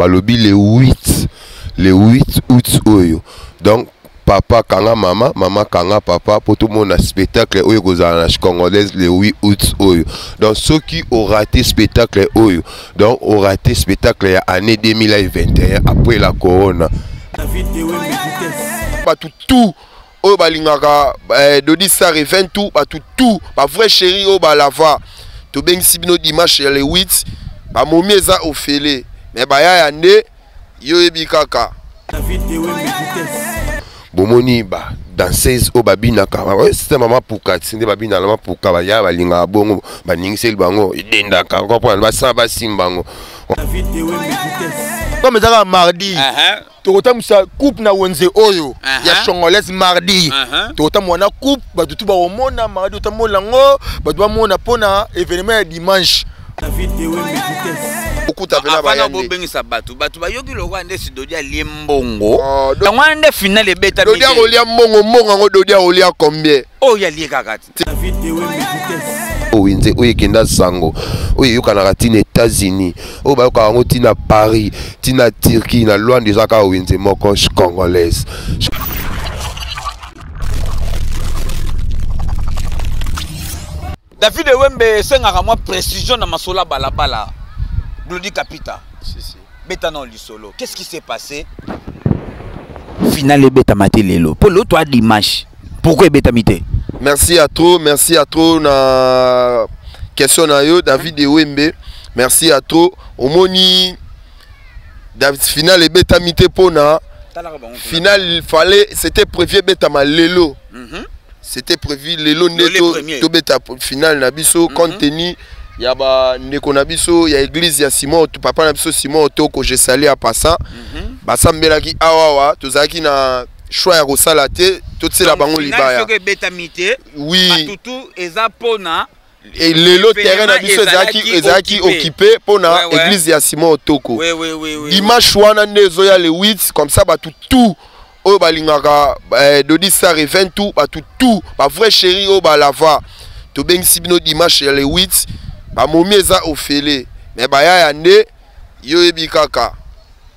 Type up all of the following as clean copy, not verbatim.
balobi le 8 août oyo. Donc papa kanga mama, mama kanga papa pour tout le monde a spectacle oyo kozala na congolaise le 8 août oyo. Donc ceux qui ont raté spectacle oyo, donc ont raté spectacle ya année 2021 après la corona. Pas tout oyo balingaka dodi ça revient tout pas tout pas vrai chéri oyo balava to bengisi bino dimanche le 8 ba momi eza ofele mais ba ya nde yo ebikaka bomoni ba danseuse o babina ka c'est maman pouka sinde babina la pouka ba ya balinga bongo ba ningiseli bango idenda ka comprendre ba sa ba simbango comme ça mardi tokota musa coupe na wenze oyo ya congolaise mardi tokota mwana coupe ba tutu ba omona mardi otamona ngo ba tuba mona pona événement ya dimanche Afana bobengisa batu ba yoki lokwa nde sidodia liembongo ngwa nde finale beta dodia olia mbongo ngo dodia olia combien ya lié kakati Winze oye kenda sango oye yokanaka tina États-Unis oyo bayoka yango tina Paris tina Turquie na loin déjà ka winze moko congolaise. David Wembe sengaka moi précision na masola balabala Glody Capita. Si. Beta non lisolo. Qu'est-ce qui s'est passé? Finale beta maté lelo. Pour l'autre toi dimanche. Pourquoi beta mité? Merci à trop na question na yo David Wembe. Merci à trop. Omoni David finale beta mité pona. Finale il fallait c'était prévu beta malelo. C'était prévu lelo neto to beta finale na biso compte tenu ya ba ndeko na biso ya église ya Simon papa na biso Simon Otoko je salue à passant basambelaki awawa tozaki na choix ya kosala te totsela bango libaya oui tutu eza pona et lelo terrain na biso ezaki occupé pona église ya Simon Otoko dimanche wana ndezo ya le 8 comme ça ba tout oyo balingaka dodi ça revient tout ba vrai chéri oyo balava to bengisi bino dimanche le 8 ba momi eza ofele mais ba ya nde yo ebikaka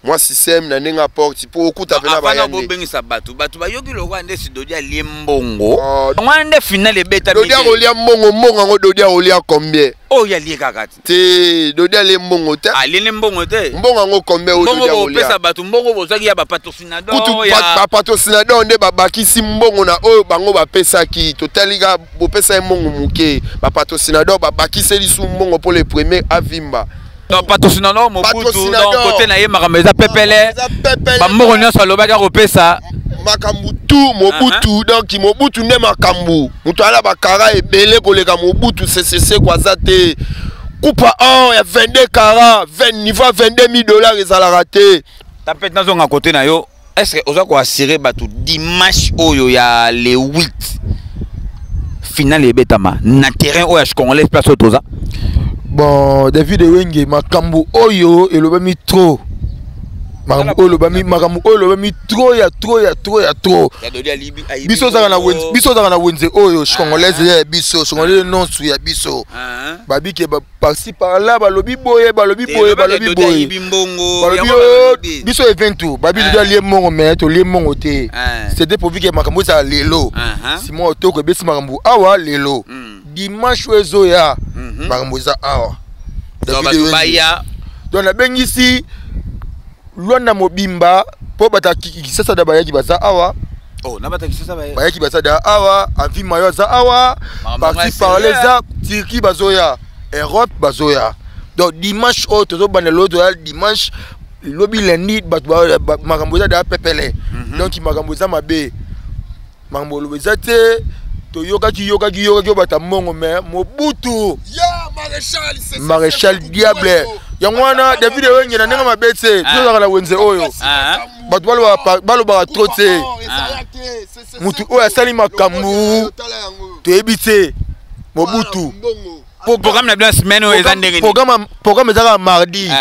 moi système na nenga porte pour okuta pena ba ya nde bobengisa batu ba yoki lokwa nde sidodia liembongo ngwa nde finale beta dodia olia mbongo ngo dodia olia combien ya lié kakati te dodia le mbongo te le mbongo te mbongo ngo combien o dodia olia pesa batu mbongo bozaki ya ba patrocinador ba patrocinador nde babakisi mbongo na oyo bango bapesaki totalika bopesa mbongo muke ba patrocinador babakiseli su mbongo pour le premier avimba. Donc patrocinador Mobutu donc côté na ye makambo eza pepele ba mbongo nyonso alobaka kopesa makambu tu Mobutu donc Mobutu nde makambu mutu ala bakara ebele koleka Mobutu CCC kwaza te coupa ya 22 kara 20 niveau $22,000 ezalaka te tapete nazonga côté na yo est-ce que oza ko assurer batu dimanche oyo ya le 8 finale betama na terrain oyo ya congolais place otoza. Bon, David Wenge, makambu oyo elobami trop. Makambu oyo elobami trop ya trop. Biso zaka na wenze oyo congolaise ya biso, congolais non sou ya biso. Babi ke par-ci par-là balobi boye. Biso event tout. Babi doit lier mongo mais to lier mongo te. C'était pour que makambu ça lelo. Simon Otoko besi makambu awa lelo. Dimanche wezo ya makambu za awa donc na bengisi lwana mobimba po bata kisasa da bayaki baza awa na bata kisasa bayaki baza da awa avi mayo za awa parti parler za Turquie bazoya Europe bazoya donc dimanche tozo bana l'autre dimanche lobi lundi makambu za da pepele donc makambu za mabe makambu lobeza te yoki bata mongo mais Mobutu Maréchal Diable yangwana David Wenge na nenga mabetse tozaka na wenze oyo batu balobaka trop te mutu oyo asali makambu toyebite Mobutu programme na bien semaine oyo eza ndenge programme ezaka mardi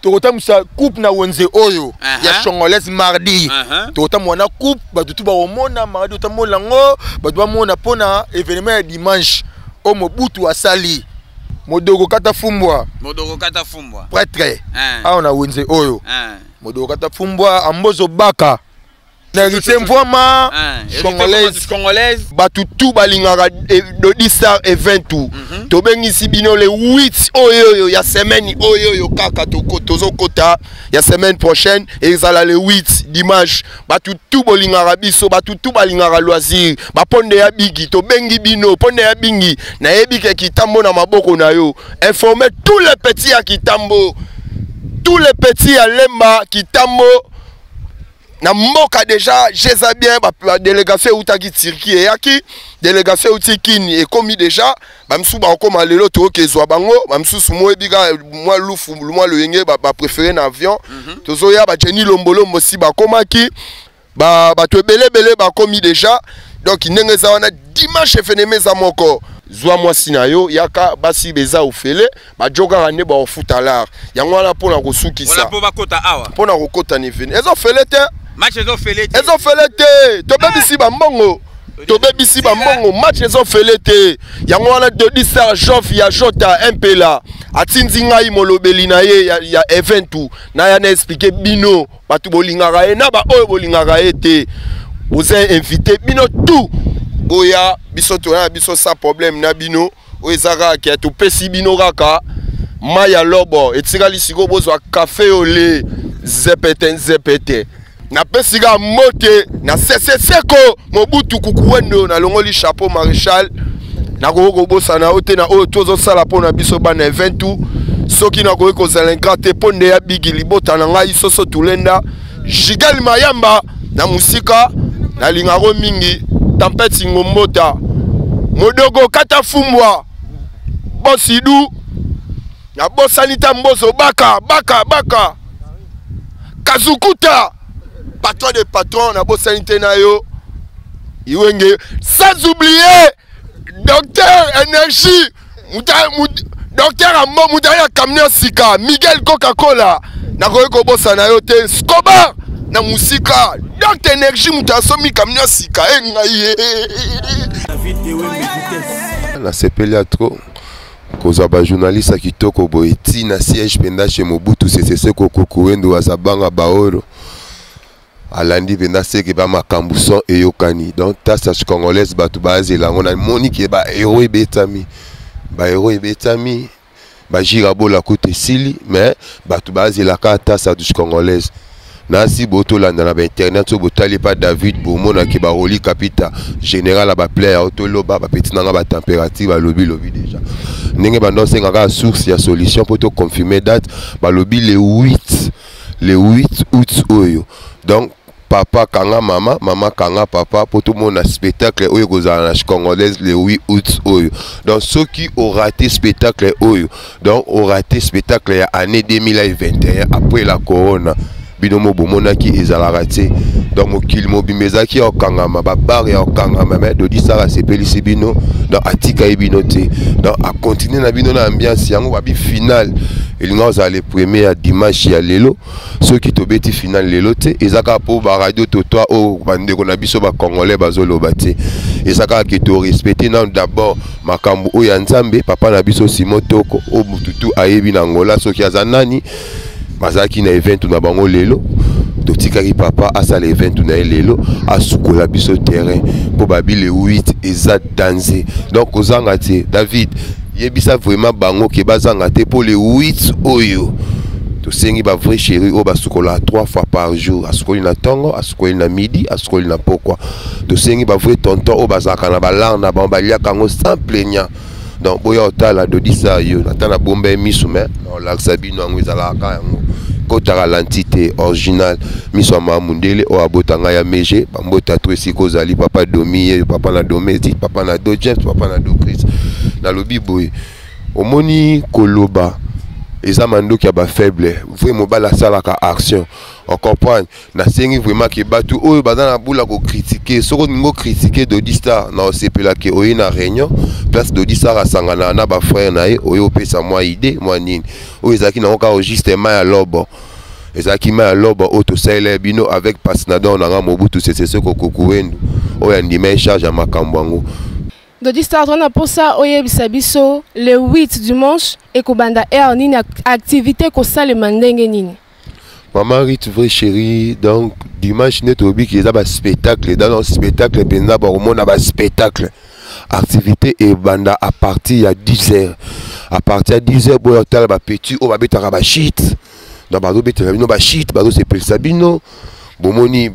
tokota musa coupe na wenze oyo ya congolaise mardi tokota mwana coupe batu tu ba omona mardi otamona ngo batu ba mona pona événement ya dimanche o Mobutu asali Modogo kata fumbwa. Modogo kata fumbwa. Prêtre. Ah on a wenze oyo. Modogo kata fumbwa ambozo baka. Narite mvoma Congolaise batu tout balingara Dodistar event tout tobengi sibino le 8 oyo ya semaine oyo kaka tozo kota ya semaine prochaine et ezala le 8 dimanche batu tout bolingara biso batu tout balingara loisir ba ponde ya bigi tobengi bino ponde ya bingi na yebike kitambo na maboko na yo informer tous les petits à Kitambo tous les petits à Lemba Kitambo na mboka déjà jeza bien ba délégation utaki Turquie et yaki délégation utikini et komi déjà ba msu ba koma lelo to kezwa bango ba msu mo ebiga moi lufu moi le yenge ba préféré na avion tozo ya ba Jenny Lombolo mosi ba komaki ba to belé ba komi déjà donc ndengeza wana dimanche feneme za moko zwa mwasi na yo yaka basi beza ofele ba joga rane ba ofutalar yango wana pona kosukisa wala po bakota awa pona kokota ni vini ezo fele te match ezo fele te to bebisi ba mbongo match ezo fele te yango wana Dodistar Jof ya Jota Mpela atinzi ngai molobeli na ye ya eventu na ya na expliquer bino batu bolingaka ye na ba oyo bolingaka ye te vous êtes invité bino tout boya biso to na biso sans problème na bino o ezaka ki to pesi bino kaka maya lobo etikali siko bozwa café au lait zepete na pesiga mote na seko Mobutu kukuwendo na longoli chapeau maréchal na koko bosa na ote na o tozo sala pona biso bana eventu soki na ko kozala te ponde ya bigi libota na ngai soso tulenda Jigal Mayamba na musika na lingaro mingi tempête ngombota modogo kata fumbwa bosidu na bosanita mbozo baka kazukuta patron de patron na bosanité na yo iwenge sans oublier docteur énergie docteur ambo mutaya camion sika Miguel Coca-Cola na ko bosa na yo te Scobar na musika docteur énergie mutasomi camion sika ngai na sepelia trop koza ba journaliste kitoko boeti na siège penda chez Mobutu c'est Kukuwendo azabanga baoro alandi penda seke ba makambuso eyokani donc tasa congolaise batu bazela ngona monique ba héros betami ba jira bola côté sili mais batu bazela ka tasa du congolaise nasi boto landa na internet so botali pa David bomona ki ba roli capita général ba player autoloba ba petit nanga ba température ba lobi déjà ndenge ba ndose ngaka source ya solution pour te confirmer date ba lobi le 8 août oyo donc papa kanga mama kanga papa pour tout monde spectacle oyo kozala na congolaise le 8 août oyo donc ceux qui ont raté spectacle oyo donc ont raté spectacle ya année 2021 après la corona binomo bomonaki ezalaka te donc mokili mobimezaki ya okangama babar ya okangama mais Dodistar sepelisi bino donc atika bino te donc a continuer na bino na ambiance yango babi final elinga ozala le premier ya dimanche ya lelo soki tobeti final lelo te ezaka po ba radio toto o bandeko na biso ba congolais bazoloba te ezaka ke to respecter na d'abord makambo o ya nzambe papa na biso Simotoko o mututu ayebi na Angola soki azanani bazaki na event na bango lelo totikaki papa asala event na lelo asukola biso terrain po babi le 8 eza danger donc ozanga te David yebisa vraiment bango ke bazanga te pour le 8 oyo tosengi ba vrai chéri o basukola 3 fois par jour asukoli na tongo asukoli na midi asukoli na pokwa tosengi ba vrai tonton o bazaka na balar na bambalia kango sans plaignant donc boya otala Dodistar yo natana bombe misu mais on l'axabino ngwizala ka yango kotaka l'entité original miso mamundele o abotanga ya meje bambota twesi kozali papa domiye papa na domestique papa na do James papa na do Chris na lobi boy omoni koloba eza mandoki ya ba faible vraiment bala salaka action on comprend na sengi vraiment ke batu oyo bazana bula ko critiquer soko ningo critiquer Dodistar na osepela ke oyi na réunion place Dodistar asangana na ba frère na ye oyo pesa moi idée moi nini oyo ezaki na oka justement ya lobo ezaki ma lobo auto sele bino avec Pasnadon na Mobutu c'est ce Kukuwendo oyo ndime charge ya makambo ngo Dodi Star, on a pour ça, biso le 8 dimanche, et Kobanda Air, ni activité ko ça le mandenge nini. Maman Rit, vrai chérie, donc dimanche, net au qui est un spectacle, dans un spectacle, il y a un spectacle. Activité et banda à partir de 10h. À partir de 10h, il y a un petit, on va mettre un shit. Dans Bado, il shit, Bado, c'est Pel Sabino. Bomoni,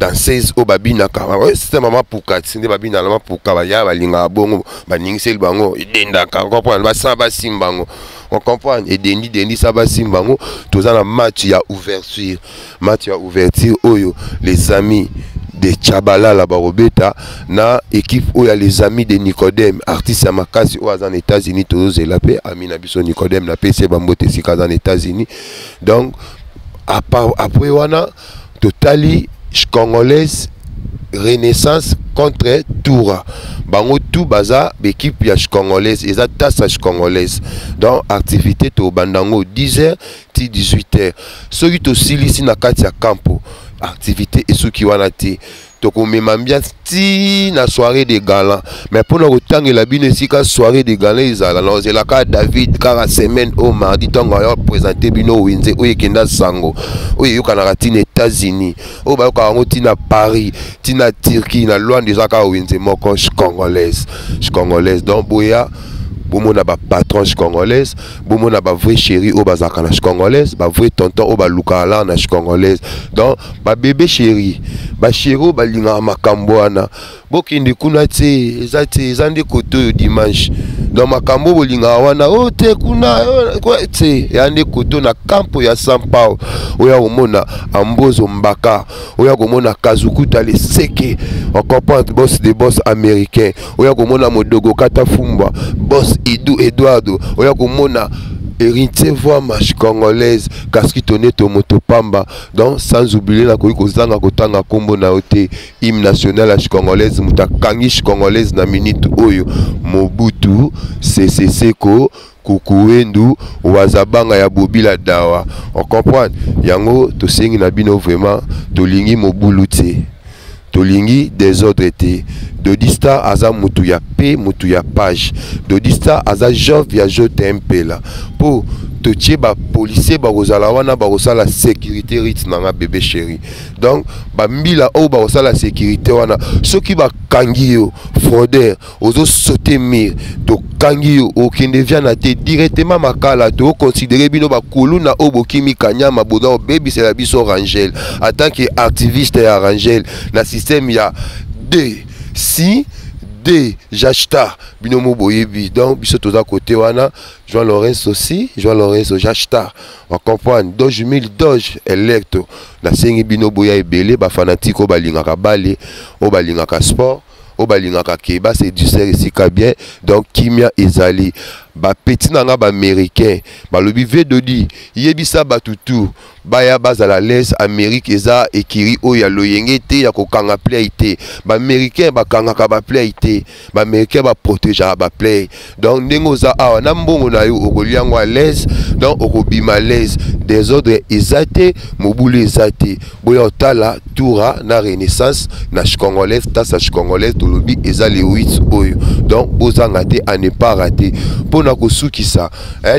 dans 16 au babina, c'est maman pour 4, c'est babina, maman pour Kavaya, Balinga, Bongo, Baningsel Bango, Denda, on comprend, Basaba Simbango, on comprend, et Denis Saba Simbango, tout ça, match, il y a ouverture, Oyo, les amis de Tchabala, la Barobeta, na équipe où il y a les amis de Nicodème, artiste à Makasi, aux États-Unis, tous la paix, Amina Bisso Nicodème, la paix, c'est Bambote, c'est aux États-Unis, donc, après, on a, Totali congolaise Renaissance contre Toura. Bango tout baza l'équipe ya congolaise et ça tassa congolaise. Donc activité to bandango 10h ti 18h. Soki to silisi na kati ya campo. Activité et ceux qui wana te toko memambiance ti na soirée de gala mais pour nous autant la bine si ka soirée de gala izala non c'est la ka David car semaine au mardi tonga yo présenter bino winze o yekenda sango o yoka na ratine États-Unis o ba ka ngoti na Paris ti na Turquie na loin des aka winze moko congolaise donc boya bomo na ba patron congolaise bomo na ba vrai chéri o bazaka na congolaise ba vrai tonton o ba lukala na congolaise donc ba bébé chéri ba chéro ba linga makambo ana bokindi kuna te ezande koto dimanche donc makambo bolinga wana o te kuna ko te yande koto na campo ya São Paulo oya komona Ambozo Mbaka oya komona Kazukuta le seke on comprend boss des boss américains oya komona Modogo Katafumba boss Idou Eduardo oya komona héritier voix marche congolaise kaski toné to motopamba donc sans oublier la kozanga kotanga kombo na ote hymne national à congolaise mutakangi congolaise na minute oyo Mobutu Seko Kukuendu wazabanga ya Bobila Dawa on comprend yango to sengi na bino vraiment tolingi mobuluti tolingi désordre te Dodi Star aza mutu ya pe mutu ya page Dodi Star aza jov ya JTMP la pour totie ba policier ba kozala wana ba kosala sécurité rit nanga bébé chéri donc ba mbila o ba kosala sécurité wana soki ba kangi yo fraudeur ozo sauter mur to kangi yo okende via na te directement makala to considérer bino ba koluna o bokimi kanyama boda baby c'est la biso Rangel en tant que activiste ya Rangel na système ya Jachta binomo boyebi donc biso toza côté wana Joan Lorenzo aussi Jachta on comprend Doge 1000 Doge Electro na sengi bino boya ebele ba fanatique o balingaka bale o balingaka sport o balingaka keba c'est du ici bien donc kimia ezali ba petit nanga ba américain ba lobi vedodi yebisa batutu baya bazala les Amérique eza ekiri o ya loyenge te ya kokanga play te ba américain ba kangaka ba play te ba américain ba protéger ba play donc ndengo za awa na mbongo na yo okoliango à l'aise donc okobima l'aise des ordres ezate mobule ezate boya otala Toura na Renaissance na congolaise tasa congolaise tolobi eza les 8 oyo donc bozanga te à ne pas rater pour na kosukisa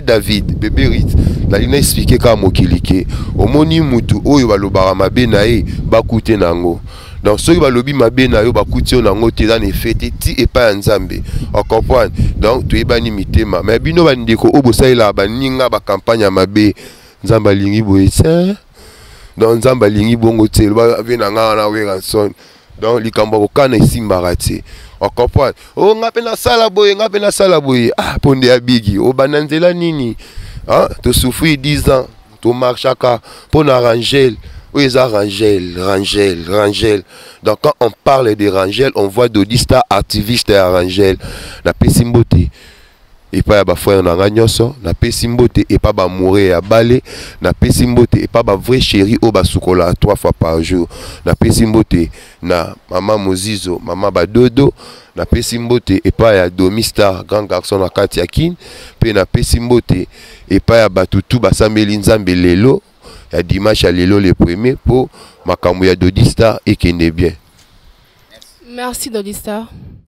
David bébé Rit na lina expliquer ka mokilike omoni mutu oyo balobara mabe na ye bakute nango donc ceux qui balobi mabe na yo bakuti nango te dans effet ti et pas nzambe on comprend donc tu ebani mitema mais bino bandeko obosaila baninga ba campagne mabe nzamba lingi boyesa donc nzamba lingi bongo te ba venanga na we ranson donc likambo kokana isimbara te on comprend oh ngape na sala boye ah ponde ya bigi o bananzela nini hein to souffrir 10 ans to marchaka pour Rangel où ils ont Rangel donc quand on parle de Rangel on voit Dodi Star activiste à Rangel la pesimbote et pas ba frère na nganyoso na pesimbote et pas ba mourir à balé na pesimbote et pas ba vrai chéri au ba sukola 3 fois par jour na pesimbote na maman Mozizo maman Badodo na pesimbote et pas ya Domi Star grand garçon na kati ya kin pe na pesimbote et pas ya batutu basambeli nzambe lelo ya dimanche à lelo le premier pour makambo ya Dodi Star et kende bien. Merci Dodi Star.